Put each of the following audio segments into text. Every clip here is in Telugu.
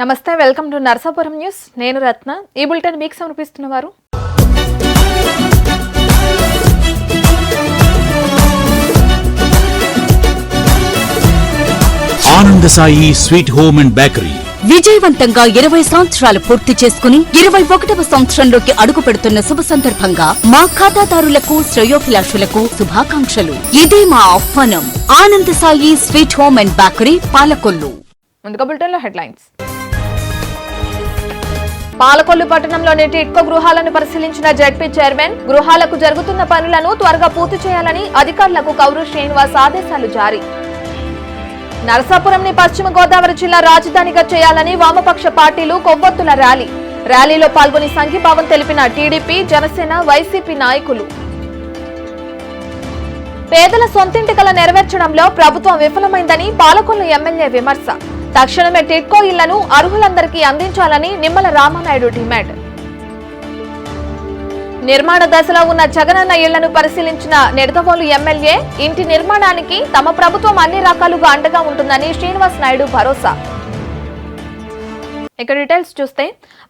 నమస్తే, వెల్కమ్ టు నర్సాపురం న్యూస్. నేను రత్న. ఈ బులెటిన్ మీకు సమర్పిస్తున్నవారు ఆనంద Sai sweet home and bakery. విజయవంతంగా 20 సంవత్సరాలు పూర్తి చేసుకుని 21వ సంవత్సరంలోకి అడుగు పెడుతున్న శుభ సందర్భంగా మా ఖాతాదారులకు శ్రేయోభిలాషులకు శుభాకాంక్షలు. ఇదే మా ఆహ్వానం. Ananda Sai sweet home and bakery, Palakollu. ముందుగా బులెటిన్లో హెడ్లైన్స్. పాలకొల్లు పట్టణంలోని టిట్కో గృహాలను పరిశీలించిన జెడ్పీ చైర్మన్. గృహాలకు జరుగుతున్న పనులను త్వరగా పూర్తి చేయాలని అధికారులకు కౌరు శ్రీనివాస్ ఆదేశాలు జారీ. నరసాపురంని పశ్చిమ గోదావరి జిల్లా రాజధానిగా చేయాలని వామపక్ష పార్టీలు కొవ్వొత్తుల ర్యాలీలో పాల్గొని సంఘీభావం తెలిపిన టీడీపీ, జనసేన, వైసీపీ నాయకులు. పేదల సొంతింటి కల నెరవేర్చడంలో ప్రభుత్వం విఫలమైందని పాలకొల్లు ఎమ్మెల్యే విమర్శ. తక్షణమే టిట్కో ఇళ్లను అర్హులందరికీ అందించాలని నిమ్మల రామానాయుడు డిమాండ్. నిర్మాణ దశలో ఉన్న జగనన్న ఇళ్లను పరిశీలించిన నిడదవోలు ఎమ్మెల్యే. ఇంటి నిర్మాణానికి తమ ప్రభుత్వం అన్ని రకాలుగా అండగా ఉంటుందని శ్రీనివాస్ నాయుడు భరోసా. ఇక డీటెయిల్స్ చూస్తే,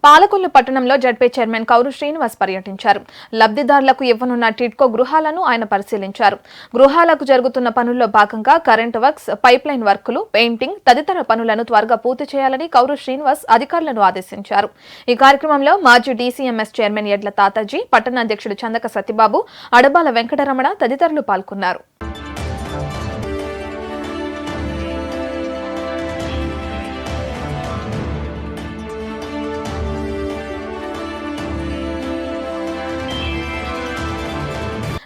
పాలకొల్లు పట్టణంలో జెడ్పీ చైర్మన్ కౌరు శ్రీనివాస్ పర్యటించారు. లబ్ధిదారులకు ఇవ్వనున్న టిట్కో గృహాలను ఆయన పరిశీలించారు. గృహాలకు జరుగుతున్న పనుల్లో భాగంగా కరెంటు వర్క్స్, పైప్ లైన్ వర్కులు, పెయింటింగ్ తదితర పనులను త్వరగా పూర్తి చేయాలని కౌరు శ్రీనివాస్ అధికారులను ఆదేశించారు. ఈ కార్యక్రమంలో మాజీ డీసీఎంఎస్ చైర్మన్ ఎడ్ల తాతాజీ, పట్టణ అధ్యక్షుడు చందక సత్యబాబు, అడబాల వెంకటరమణ తదితరులు పాల్గొన్నారు.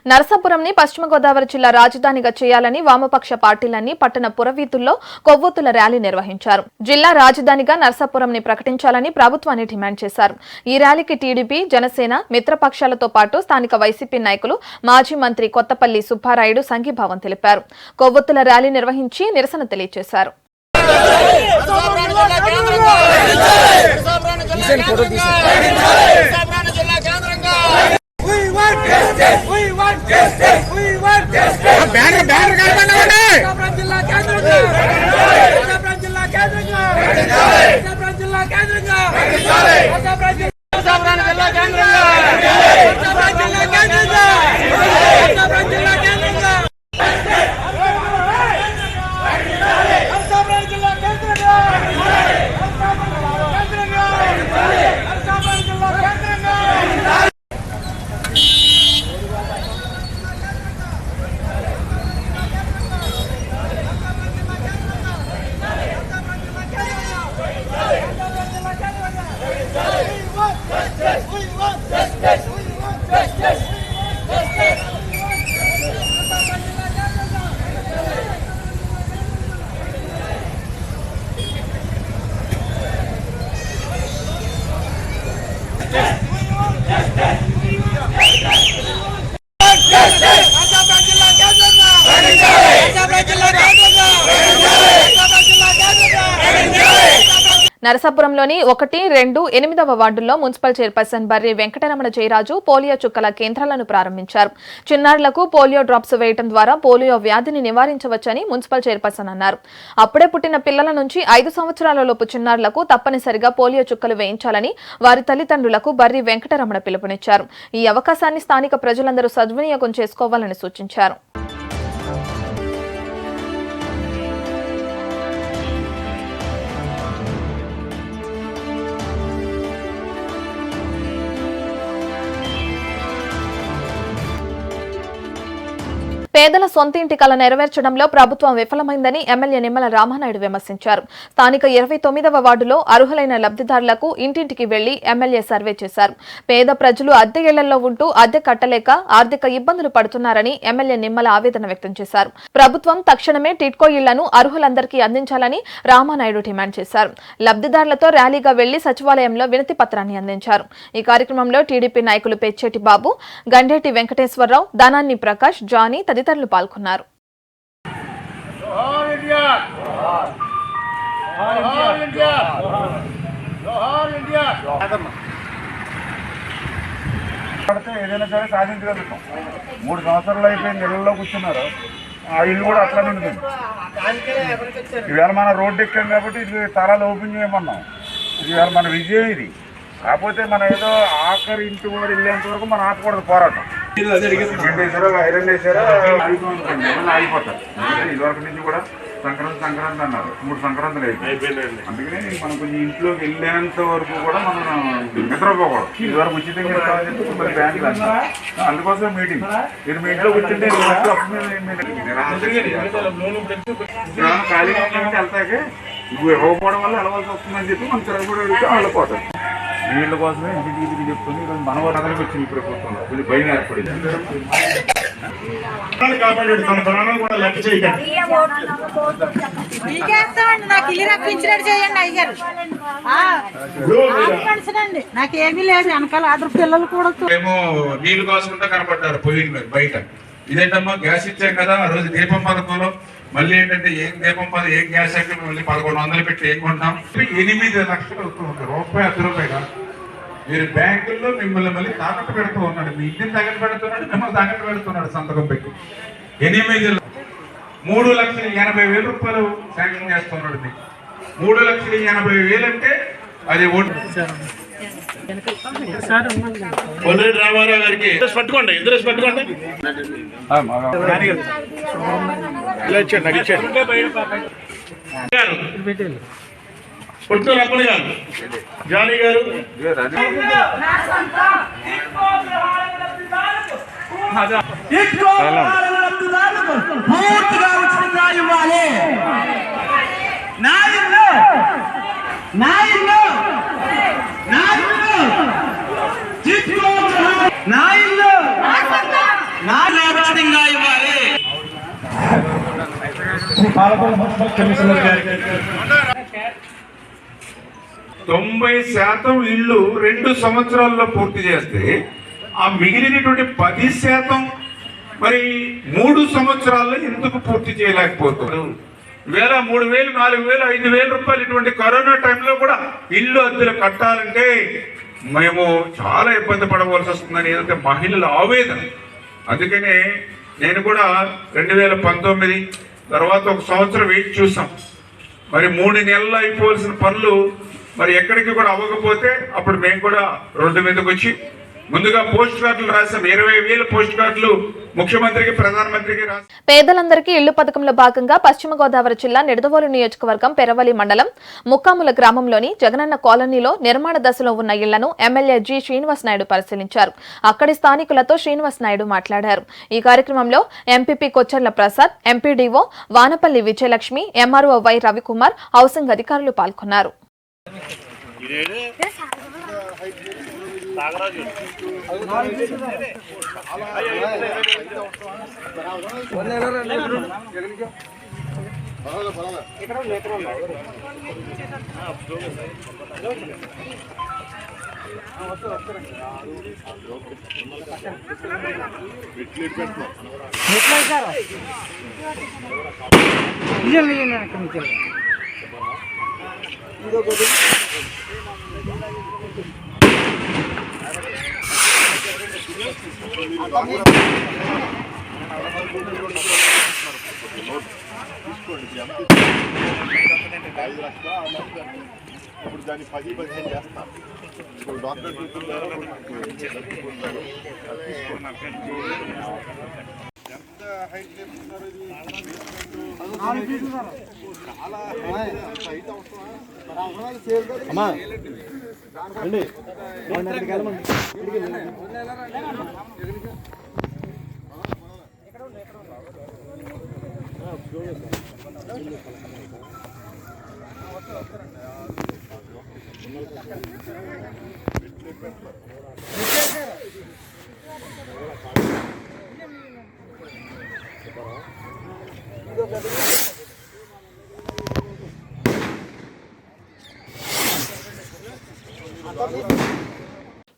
నరసాపురంని పశ్చిమ గోదావరి జిల్లా రాజధానిగా చేయాలని వామపక్ష పార్టీలన్నీ పట్టణ పురవీధుల్లో కొవ్వొత్తుల ర్యాలీ నిర్వహించారు. జిల్లా రాజధానిగా నరసాపురంని ప్రకటించాలని ప్రభుత్వాన్ని డిమాండ్ చేశారు. ఈ ర్యాలీకి టీడీపీ, జనసేన మిత్రపక్షాలతో పాటు స్థానిక వైసీపీ నాయకులు, మాజీ మంత్రి కొత్తపల్లి సుబ్బారాయుడు సంఘీభావం తెలిపారు. కొవ్వొత్తుల ర్యాలీ నిర్వహించి నిరసన తెలియజేశారు. నరసాపురంలోని 1, 2, 8వ వార్డుల్లో municipal chairperson Barri Venkataramana Jayaraju polio చుక్కల కేంద్రాలను ప్రారంభించారు. చిన్నారులకు పోలియో డ్రాప్స్ వేయడం ద్వారా పోలియో వ్యాధిని నివారించవచ్చని మున్సిపల్ చైర్పర్సన్ అన్నారు. అప్పుడే పుట్టిన పిల్లల నుంచి 5 సంవత్సరాలలోపు చిన్నారులకు తప్పనిసరిగా పోలియో చుక్కలు వేయించాలని వారి తల్లిదండ్రులకు బర్రి వెంకటరమణ పిలుపునిచ్చారు. ఈ అవకాశాన్ని స్థానిక ప్రజలందరూ సద్వినియోగం చేసుకోవాలని సూచించారు. పేదల సొంత ఇంటి కల నెరవేర్చడంలో ప్రభుత్వం విఫలమైందని ఎమ్మెల్యే నిమ్మల రామానాయుడు విమర్శించారు. స్థానిక 29వ వార్డులో అర్హులైన లబ్ధిదారులకు ఇంటింటికి వెళ్లి ఎమ్మెల్యే సర్వే చేశారు. పేద ప్రజలు అద్దె ఇళ్లలో ఉంటూ అద్దె కట్టలేక ఆర్థిక ఇబ్బందులు పడుతున్నారని ఎమ్మెల్యే నిమ్మల ఆవేదన వ్యక్తం చేశారు. ప్రభుత్వం తక్షణమే టిట్కో ఇళ్లను అర్హులందరికీ అందించాలని రామానాయుడు డిమాండ్ చేశారు. లబ్ధిదారులతో ర్యాలీగా వెళ్లి సచివాలయంలో వినతి పత్రాన్ని అందించారు. ఈ కార్యక్రమంలో టీడీపీ నాయకులు పెచ్చేటి బాబు, గండేటి వెంకటేశ్వరరావు, దానాన్ని ప్రకాష్, జానీ తదితరులు పాల్గొన్నారు. ఏదైనా సరే సాధించగలుగుతాం. 3 సంవత్సరాలు అయిపోయింది, ఇళ్లలో కూర్చున్నారు. ఆ ఇల్లు కూడా అట్లా నిండుతుంది. ఈవేళ మన రోడ్డు ఎక్కాం కాబట్టి ఇల్లు తాళాలు ఓపెన్ చేయమన్నాం. ఇవాళ మన విజయం ఇది. కాకపోతే మనం ఏదో ఆఖరి ఇంటి వారు వెళ్ళేంత వరకు మనం ఆపకూడదు పోరాటం. సిమెంట్ వేసారో ఐరన్ వేసారో ఆగిపోతారు. ఇదివరకు నుంచి కూడా సంక్రాంతి అన్నారు, 3 సంక్రాంతులు అయిపోయింది. అందుకనే మనం కొంచెం ఇంట్లోకి వెళ్ళేంత వరకు కూడా మనం నిద్రపోకూడదు. ఇదివరకు ఉచితంగా ఇస్తామని చెప్పి మరి బ్యాంకులు అన్నారు. అందుకోసం మీటింగ్. మీరు మీ ఇంట్లో కూర్చుంటే ఖాళీగా వెళ్తాకే ఇవ్వకపోవడం వల్ల వెళ్ళవలసి వస్తుందని చెప్పి మనం తిరగబడి వెళ్తే వాళ్ళు పోతారు. వీళ్ళ కోసమే ఇంటికి చెప్తుంది. ఈరోజు మన వరదలకు వచ్చింది ఈ ప్రభుత్వంలో కొంచెం భయం ఏర్పడింది. కాపాడాడు తన ప్రాణాలు కూడా లెక్క చేయకండి. నాకు ఇల్లు రప్పించినట్టు చేయండి అయ్యారు. నాకు ఏమీ లేదు, వెనకాల 6 పిల్లలు కూడా ఏమో నీళ్లు కాసుకుంటా కనపడ్డారు పొయ్యి బయట. ఇదేంటమ్మా గ్యాస్ ఇచ్చాం కదా ఆ రోజు దీపం పథకంలో. మళ్ళీ ఏంటంటే ఏం దీపం ఏం గ్యాస్ ఎక్కడ మళ్ళీ 1100 పెట్టి ఏం కొంటాం. 8 లక్షలు అవుతుంది, ₹1 కాదు. మీరు బ్యాంకుల్లో మిమ్మల్ని మళ్ళీ తాకట్టు పెడుతూ ఉన్నాడు. మీ ఇంటిని తాకట్టు పెడుతున్నాడు, మిమ్మల్ని తాకట్టు పెడుతున్నాడు సంతకం పెట్టి. 3,80,000 శాంక్షన్ చేస్తున్నాడు. మీకు 3,80,000 అంటే అది కొల్లేటి రామారావు గారికి పట్టుకోండి, ఇద్దరు పట్టుకోండి. పుట్టిన అప్పని గారు, జానీ గారు, పూర్తిగా ఉచితంగా ఇవ్వాలి. ఉచితంగా ఇవ్వాలి. 90% ఇళ్ళు 2 సంవత్సరాల్లో పూర్తి చేస్తే ఆ మిగిలినటువంటి 10% మరి 3 సంవత్సరాల్లో ఎందుకు పూర్తి చేయలేకపోతున్నారు? 3,000, 4,000, 5,000 రూపాయలు ఇటువంటి కరోనా టైంలో కూడా ఇల్లు అద్దెలు కట్టాలంటే మేము చాలా ఇబ్బంది పడవలసి వస్తుందని ఏదైతే మహిళల ఆవేదన. అందుకనే నేను కూడా 2019 తర్వాత 1 సంవత్సరం వేచి చూసాం. మరి 3 నెలలు అయిపోవాల్సిన పనులు మరి ఎక్కడికి కూడా అవ్వకపోతే అప్పుడు మేము కూడా రోడ్డు మీదకి వచ్చి ముందుగా పోస్ట్ కార్డులు రాసాం. 20,000 పోస్ట్ కార్డులు ముఖ్యమంత్రికి, ప్రధానమంత్రికి రాసాం. పేదలందరికీ ఇళ్లు పథకంలో భాగంగా పశ్చిమ గోదావరి జిల్లా నిడదవోలు నియోజకవర్గం పెరవలి మండలం ముక్కాముల గ్రామంలోని జగనన్న కాలనీలో నిర్మాణ దశలో ఉన్న ఇళ్లను ఎమ్మెల్యే జి శ్రీనివాస్ నాయుడు పరిశీలించారు. అక్కడి స్థానికులతో శ్రీనివాస్ నాయుడు మాట్లాడారు. ఈ కార్యక్రమంలో MPP Kocherla Prasad, MPDO Vanapalli Vijayalakshmi, MRO Y Ravikumar, housing అధికారులు పాల్గొన్నారు. ఇప్పుడు దాన్ని 10% చేస్తాం. ఇప్పుడు డాక్టర్ ఎంత హైట్ చేస్తున్నారు? ఇది చాలా హైట్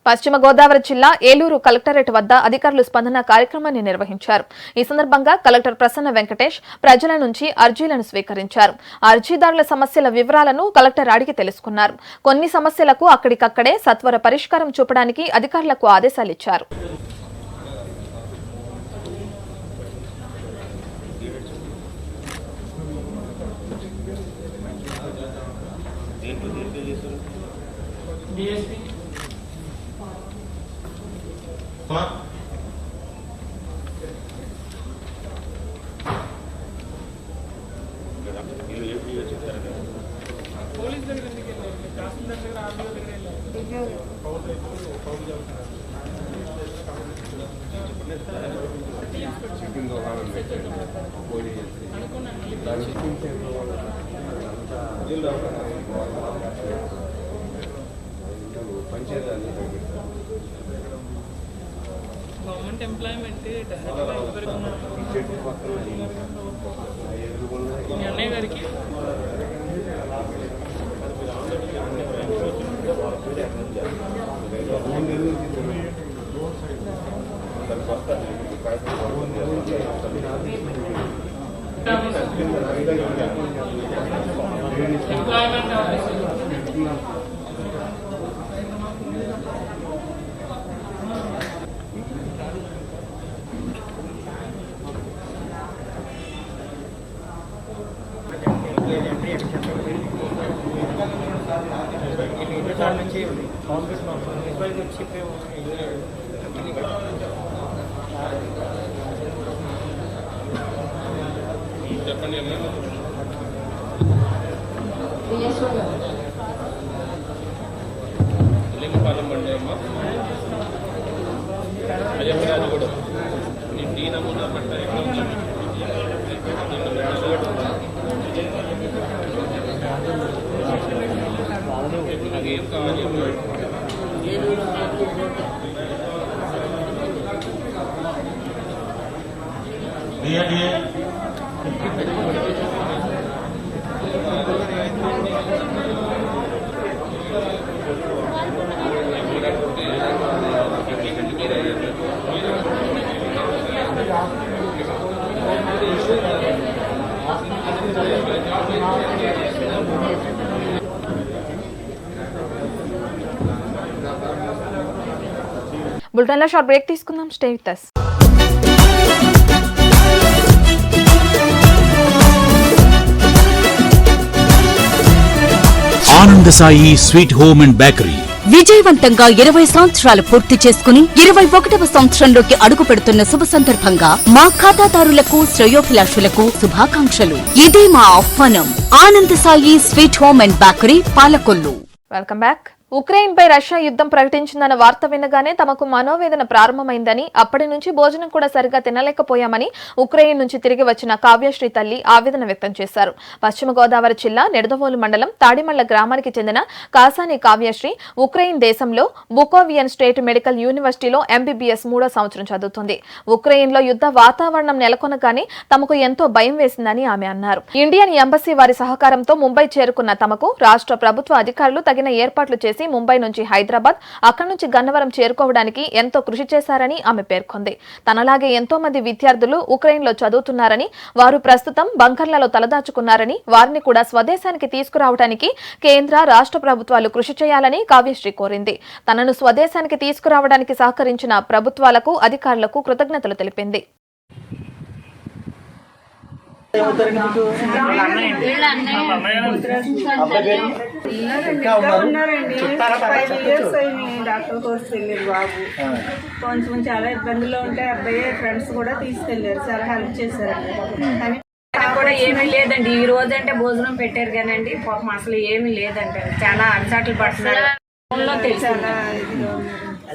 పశ్చిమ గోదావరి జిల్లా ఏలూరు కలెక్టరేట్ వద్ద అధికారులు స్పందన కార్యక్రమాన్ని నిర్వహించారు. ఈ సందర్భంగా కలెక్టర్ ప్రసన్న వెంకటేష్ ప్రజల నుంచి అర్జీలను స్వీకరించారు. అర్జీదారుల సమస్యల వివరాలను కలెక్టర్ అడిగి తెలుసుకున్నారు. కొన్ని సమస్యలకు అక్కడికక్కడే సత్వర పరిష్కారం చూపడానికి అధికారులకు ఆదేశాలిచ్చారు. గవర్నమెంట్ ఎంప్లాయ్మెంట్ మీ అన్నయ్య గారికి ఎంప్లాయ్మెంట్ నుంచి చెప్పండి లింగపాలెం బండి అమ్మా అయ్యప్పరాజు కూడా నీ టీ నమూనా పట్టాయి నాకు ఏం కావాలి బులెటిన్లో షార్ట్ బ్రేక్ తీసుకుందాం. Stay with us. ఆనంద Sai sweet home and bakery విజయవంతంగా 20 సంవత్సరాలు పూర్తి చేసుకుని 21వ సంవత్సరంలోకి అడుగు పెడుతున్న శుభ సందర్భంగా మా ఖాతాదారులకు శ్రేయోభిలాషులకు శుభాకాంక్షలు. ఇదే మా ఆహ్వానం. Ananda Sai sweet home and bakery, Palakollu. Welcome back. Ukraine పై రష్యా యుద్ధం ప్రకటించిందన్న వార్త వినగానే తమకు మనోవేదన ప్రారంభమైందని, అప్పటి నుంచి భోజనం కూడా సరిగా తినలేకపోయామని ఉక్రెయిన్ నుంచి తిరిగి వచ్చిన కావ్యశ్రీ తల్లి ఆవేదన వ్యక్తం చేశారు. పశ్చిమ గోదావరి జిల్లా నిడదవోలు మండలం తాడిమళ్ల గ్రామానికి చెందిన కాసాని కావ్యశ్రీ ఉక్రెయిన్ దేశంలో బుకోవియన్ స్టేట్ మెడికల్ యూనివర్సిటీలో ఎంబీబీఎస్ 3వ సంవత్సరం చదువుతుంది. ఉక్రెయిన్ లో యుద్ధ వాతావరణం నెలకొనగానే తమకు ఎంతో భయం వేసిందని ఆమె అన్నారు. ఇండియన్ ఎంబసీ వారి సహకారంతో ముంబై చేరుకున్న తమకు రాష్ట్ర ప్రభుత్వ అధికారులు తగిన ఏర్పాట్లు చేసి ముంబై నుంచి హైదరాబాద్, అక్కడి నుంచి గన్నవరం చేరుకోవడానికి ఎంతో కృషి చేశారని ఆమె పేర్కొంది. తనలాగే ఎంతో మంది విద్యార్థులు ఉక్రెయిన్ లో చదువుతున్నారని, వారు ప్రస్తుతం బంకర్లలో తలదాచుకున్నారని, వారిని కూడా స్వదేశానికి తీసుకురావడానికి కేంద్ర రాష్ట్ర ప్రభుత్వాలు కృషి చేయాలని కావ్యశ్రీ కోరింది. తనను స్వదేశానికి తీసుకురావడానికి సహకరించిన ప్రభుత్వాలకు, అధికారులకు కృతజ్ఞతలు తెలిపింది. డాక్టర్ కోర్స్ వెళ్ళారు బాబు. కొంచెం చాలా ఇబ్బందుల్లో ఉంటే అబ్బాయి ఫ్రెండ్స్ కూడా తీసుకెళ్లారు, చాలా హెల్ప్ చేశారండి. కానీ కూడా ఏమీ లేదండి. ఈ రోజు అంటే భోజనం పెట్టారు కానండి, పాపం అసలు ఏమీ లేదంటే చాలా అలసాట్లు పడుతున్నారు. ఫోన్లో తెలుసు,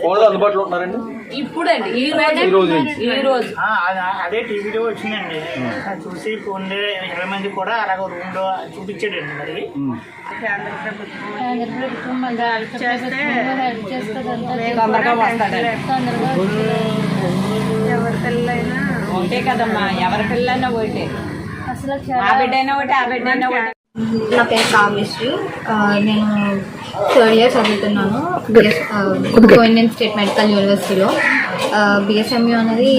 ఫోన్లో అందుబాటులో ఉన్నారండి ఇప్పుడు అండి ఈ రోజు అదే టీవీలో వచ్చిందండి. చూసి ఫోన్ 20 మంది కూడా అలాగ రూమ్ లో చూపించాడండి. మరి కేంద్ర ప్రభుత్వం ఎవరి పిల్లలైనా ఒకటే కదమ్మా, ఎవరి పిల్లలైనా ఒకటే, ఆ బిడ్డైనా ఒకటే, ఆ బిడ్డైనా ఒకటే. నా పేరు కావ్యశ్రీ. నేను 3rd ఇయర్ చదువుతున్నాను ఇండియన్ స్టేట్ మెడికల్ యూనివర్సిటీలో. బిఎస్ఎంయూ అనేది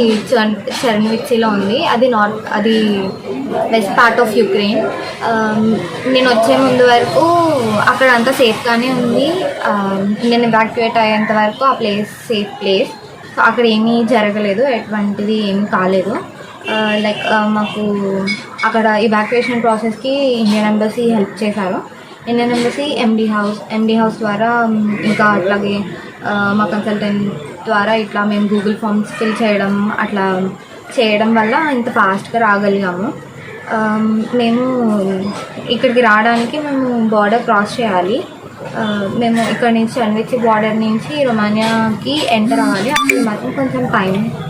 చెర్నోవిత్సిలో ఉంది. అది వెస్ట్ పార్ట్ ఆఫ్ యుక్రెయిన్. నేను వచ్చే ముందు వరకు అక్కడ అంతా సేఫ్గానే ఉంది. నేను ఎవాక్యుయేట్ అయ్యేంత వరకు ఆ ప్లేస్ సేఫ్ ప్లేస్. సో అక్కడ ఏమీ జరగలేదు, ఎటువంటిది ఏమీ కాలేదు. మాకు అక్కడ ఇవాక్యుయేషన్ ప్రాసెస్కి ఇండియన్ ఎంబసీ హెల్ప్ చేశారు. ఇండియన్ ఎంబసీ ఎండి హౌస్ ద్వారా ఇంకా అట్లాగే మా కన్సల్టెంట్ ద్వారా ఇట్లా మేము గూగుల్ ఫామ్స్ ఫిల్ చేయడం వల్ల ఇంత ఫాస్ట్గా రాగలిగాము. మేము ఇక్కడికి రావడానికి మేము బార్డర్ క్రాస్ చేయాలి. మేము ఇక్కడ నుంచి చర్నవిచ్చి బార్డర్ నుంచి రొమానియాకి ఎంటర్ అవ్వాలి. అప్పుడు మాత్రం కొంచెం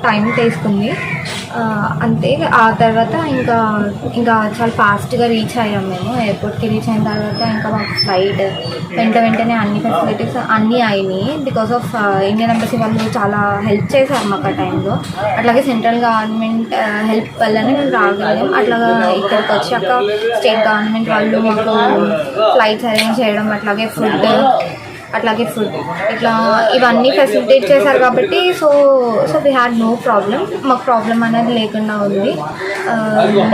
టైం తీసుకుంది. అంతే. ఆ తర్వాత ఇంకా చాలా ఫాస్ట్గా రీచ్ అయ్యాము. మేము ఎయిర్పోర్ట్కి రీచ్ అయిన తర్వాత ఇంకా మాకు ఫ్లైట్ వెంటనే అన్ని ఫెసిలిటీస్ అన్నీ అయినాయి. బికాస్ ఆఫ్ ఇండియన్ ఎంబసీ వాళ్ళు చాలా హెల్ప్ చేశారు మాకు ఆ టైంలో. అట్లాగే సెంట్రల్ గవర్నమెంట్ హెల్ప్ వల్లనే మేము రాగలిగాం. అట్లాగా ఇక్కడికి వచ్చాక స్టేట్ గవర్నమెంట్ వాళ్ళు మాకు ఫ్లైట్స్ అరేంజ్ చేయడం అట్లాగే ఫుడ్ ఇట్లా ఇవన్నీ ఫెసిలిటేట్ చేశారు కాబట్టి so we had no problem. మాకు ప్రాబ్లం అనేది లేకుండా ఉంది.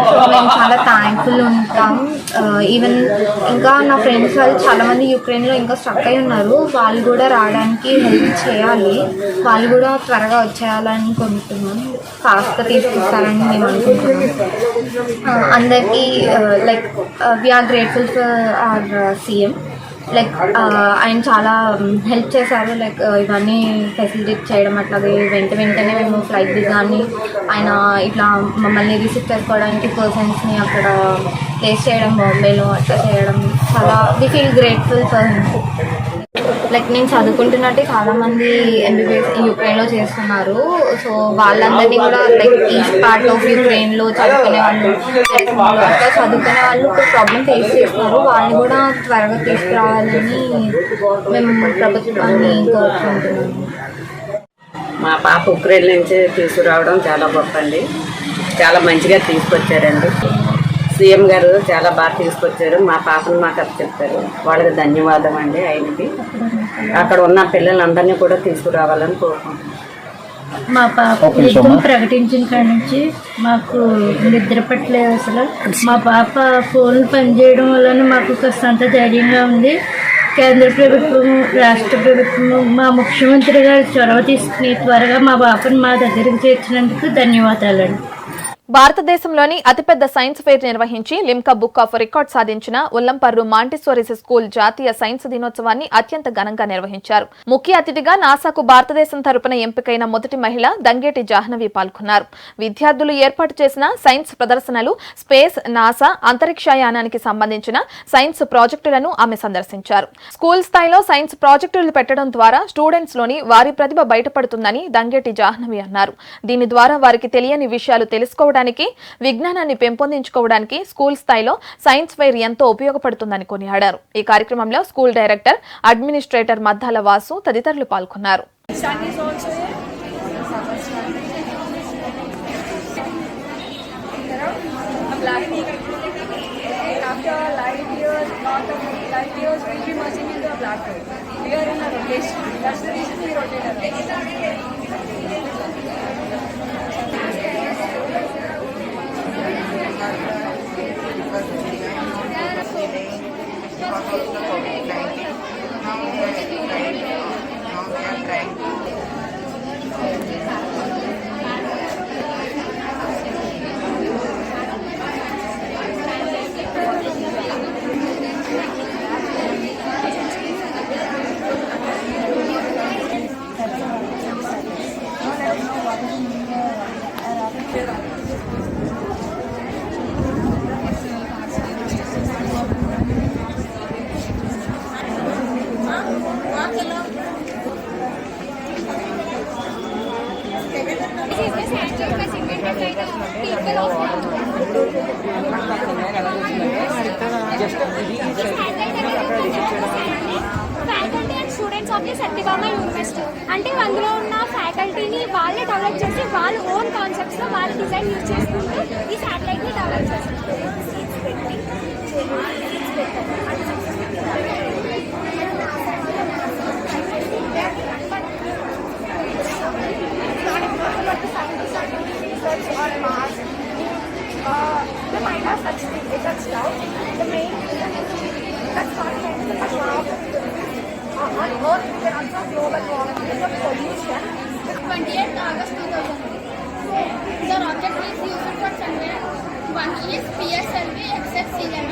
సో మేము చాలా థ్యాంక్ఫుల్ ఉంటాం. ఈవెన్ ఇంకా నా ఫ్రెండ్స్ వాళ్ళు చాలామంది యుక్రెయిన్లో ఇంకా స్ట్రక్ అయి ఉన్నారు. వాళ్ళు కూడా రావడానికి హెల్ప్ చేయాలి. వాళ్ళు కూడా త్వరగా వచ్చేయాలని కోరుకుంటున్నాం. ఫాస్ట్గా తీసుకొస్తారని మేము అనుకుంటున్నాం. అందరికీ like we're grateful for our CM. Like ఆయన చాలా హెల్ప్ చేశారు. లైక్ ఇవన్నీ ఫెసిలిటేట్ చేయడం అట్లాగే వెంటనే మేము ఫ్లైట్ దిగాని ఆయన ఇట్లా మమ్మల్ని రిసీవ్ చేసుకోవడానికి పర్సన్స్ని అక్కడ ప్లేస్ చేయడం బాంబేలో అట్లా చేయడం చాలా we feel grateful for him. Like నేను చదువుకుంటున్నట్టే చాలామంది ఎంబీబీఎస్ యుక్రెయిన్లో చేస్తున్నారు. సో వాళ్ళందరినీ కూడా లైక్ ఈస్ట్ పార్ట్ ఆఫ్ యుక్రెయిన్లో చదువుకునే వాళ్ళు ప్రాబ్లమ్ ఫేస్ చేస్తున్నారు. వాళ్ళని కూడా త్వరగా తీసుకురావాలని మేము ప్రభుత్వాన్ని కోరుకుంటున్నాము. మా పాప ఉక్రెయిన్ నుంచి తీసుకురావడం చాలా గొప్ప అండి. చాలా మంచిగా తీసుకొచ్చారండి. సీఎం గారు చాలా బాగా తీసుకొచ్చారు. మా పాపను మాకు అప్పు చెప్పారు. వాళ్ళకి ధన్యవాదం అండి. ఆయనకి అక్కడ ఉన్న పిల్లలందరినీ కూడా తీసుకురావాలని కోరుకుంటున్నాం. మా పాప యుద్ధం ప్రకటించిన కాడి నుంచి మాకు నిద్ర పట్టలేదు అసలు. మా పాప ఫోన్లు పనిచేయడం వలన మాకు కాస్తంత ధైర్యంగా ఉంది. కేంద్ర ప్రభుత్వము రాష్ట్ర ప్రభుత్వము మా ముఖ్యమంత్రి గారు చొరవ తీసుకుని త్వరగా మా పాపను మా దగ్గరికి చేర్చినందుకు ధన్యవాదాలండి. భారతదేశంలోని అతిపెద్ద సైన్స్ ఫెయిర్ నిర్వహించి లిమ్కా బుక్ ఆఫ్ రికార్డ్ సాధించిన ఉల్లంపర్రు మాంటిసోరీ స్కూల్ జాతీయ సైన్స్ దినోత్సవాన్ని అత్యంత ఘనంగా నిర్వహించారు. ముఖ్య అతిథిగా నాసాకు భారతదేశం తరపున ఎంపికైన మొదటి మహిళ దంగేటి జాహ్నవి పాల్గొన్నారు. విద్యార్థులు ఏర్పాటు చేసిన సైన్స్ ప్రదర్శనలు, స్పేస్, నాసా, అంతరిక్షయానానికి సంబంధించిన సైన్స్ ప్రాజెక్టులను ఆమె సందర్శించారు. స్కూల్ స్థాయిలో సైన్స్ ప్రాజెక్టులు పెట్టడం ద్వారా స్టూడెంట్స్ లోని వారి ప్రతిభ బయటపడుతుందని దంగేటి జాహ్నవి అన్నారు. దీని ద్వారా వారికి తెలియని విషయాలు తెలుసుకోవడానికి, విజ్ఞానాన్ని పెంపొందించుకోవడానికి స్కూల్ స్థాయిలో సైన్స్ ఫెయిర్ ఎంతో ఉపయోగపడుతుందని కొనియాడారు. ఈ కార్యక్రమంలో school director, administrator Maddala Vasu తదితరులు పాల్గొన్నారు. Students of the Satyabhama university అంటే అందులో ఉన్న ఫ్యాకల్టీని వాళ్ళే డెవలప్ చేసి వాళ్ళ ఓన్ కాన్సెప్ట్స్లో వాళ్ళ డిజైన్ యూజ్ చేసుకుంటూ ఈ శాటిలైట్ని డెవలప్ చేస్తారు. August 2000. The rocket is used for Chandrayaan 1 is PSLV XXCM.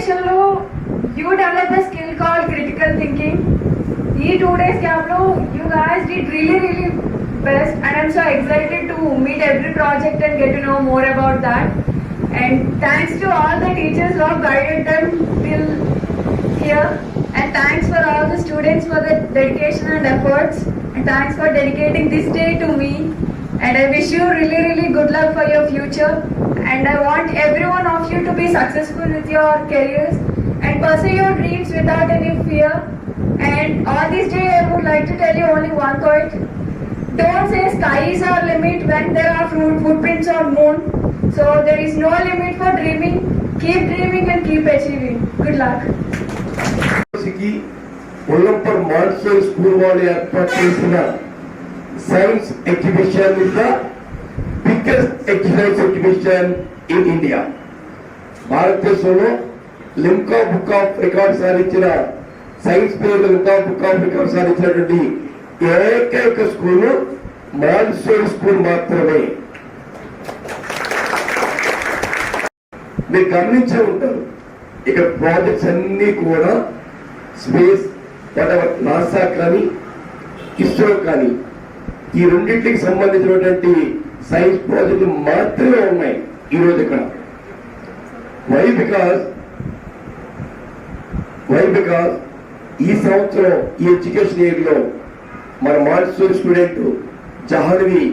ఎడ్యుకేషన్లో you develop the skill called critical thinking. ఈ 2 days క్యాంప్లో you guys did really best, and I'm so excited to meet every project and get to know more about that. And thanks to all the teachers who have guided them till here, and thanks for all the students for the dedication and efforts, and thanks for dedicating this day to me. And I wish you really good luck for your future, and I want every one of you to be successful with your careers and pursue your dreams without any fear. And on this day I would like to tell you only one quote: don't say sky is our limit when there are footprints on moon. So there is no limit for dreaming. Keep dreaming and keep achieving. Good luck. Ullampur Monsoon School వాళ్ళు ఏర్పాటు చేసిన science exhibition is the biggest science exhibition in India. భారతదేశంలో లిమ్కా బుక్ ఆఫ్ రికార్డ్ సాధించిన సైన్స్ పేరు లిమ్కా బుక్ ఆఫ్ రికార్డ్ సాధించినటువంటి ఏకైక స్కూల్ మాన్సూన్ స్కూల్ మాత్రమే. మీరు గమనించే ఉంటారు, ఇక్కడ ప్రాజెక్ట్స్ అన్ని కూడా స్పేస్ నాసా కానీ ఇస్రో కానీ ఈ రెండింటికి సంబంధించినటువంటి సైన్స్ ప్రాజెక్టులు మాత్రమే ఉన్నాయి ఈరోజు ఇక్కడ. వై బికాస్ ఈ సంవత్సరం ఈ ఎడ్యుకేషన్ ఇయర్లో మన మాన్సూన్ స్టూడెంట్ జహాన్వి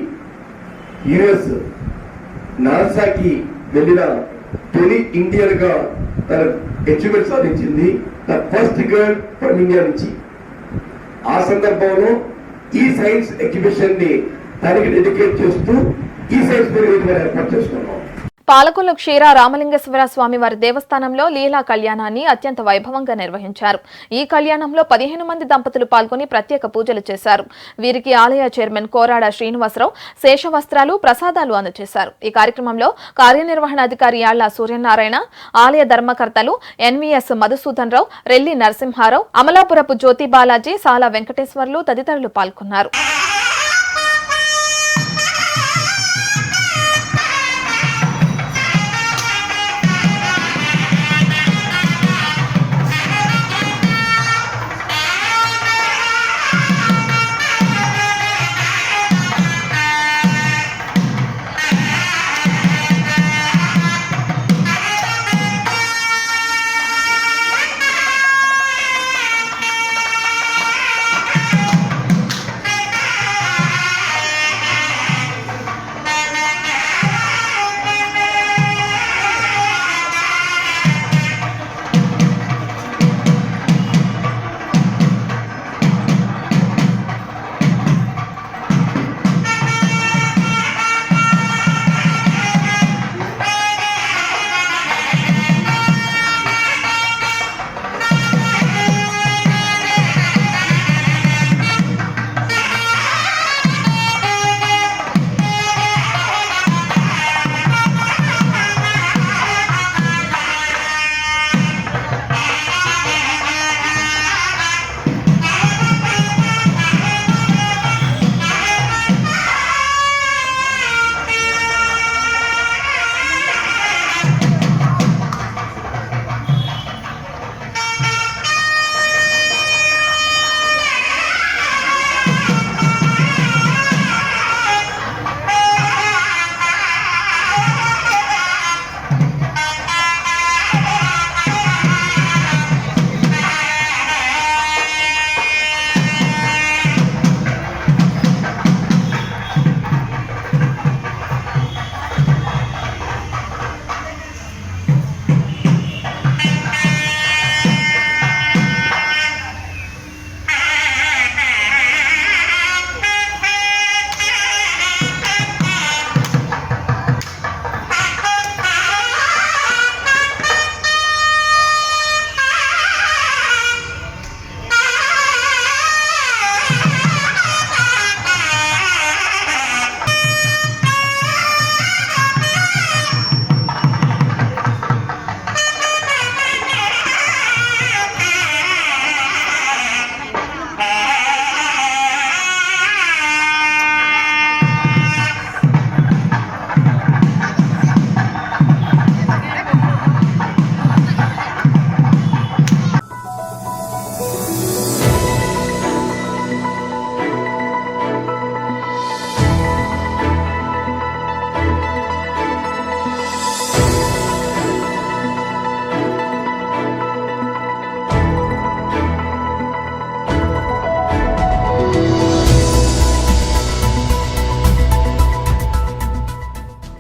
యుఎస్ నాసాకి వెళ్ళిన తొలి ఇండియన్ గా తన అచీవ్మెంట్ సాధించింది, the first girl from India నుంచి. ఆ సందర్భంలో ఈ సైన్స్ ఎగ్జిబిషన్ ని దానికి డెడికేట్ చేస్తూ ఈ సైన్స్ ఫెయిర్ ఏర్పాటు చేసుకున్నాం. పాలకొల్లు క్షీర రామలింగేశ్వర స్వామి వారి దేవస్థానంలో లీలా కళ్యాణాన్ని అత్యంత వైభవంగా నిర్వహించారు. ఈ కళ్యాణంలో 15 మంది దంపతులు పాల్గొని ప్రత్యేక పూజలు చేశారు. వీరికి ఆలయ చైర్మన్ కోరాడ శ్రీనివాసరావు శేషవస్త్రాలు, ప్రసాదాలు అందజేశారు. ఈ కార్యక్రమంలో కార్యనిర్వహణాధికారి యాళ్ల సూర్యనారాయణ, ఆలయ ధర్మకర్తలు ఎన్వీఎస్ మధుసూదన్ రావు, రెల్లి నరసింహారావు, అమలాపురపు జ్యోతి బాలాజీ, సాల వెంకటేశ్వర్లు తదితరులు పాల్గొన్నారు.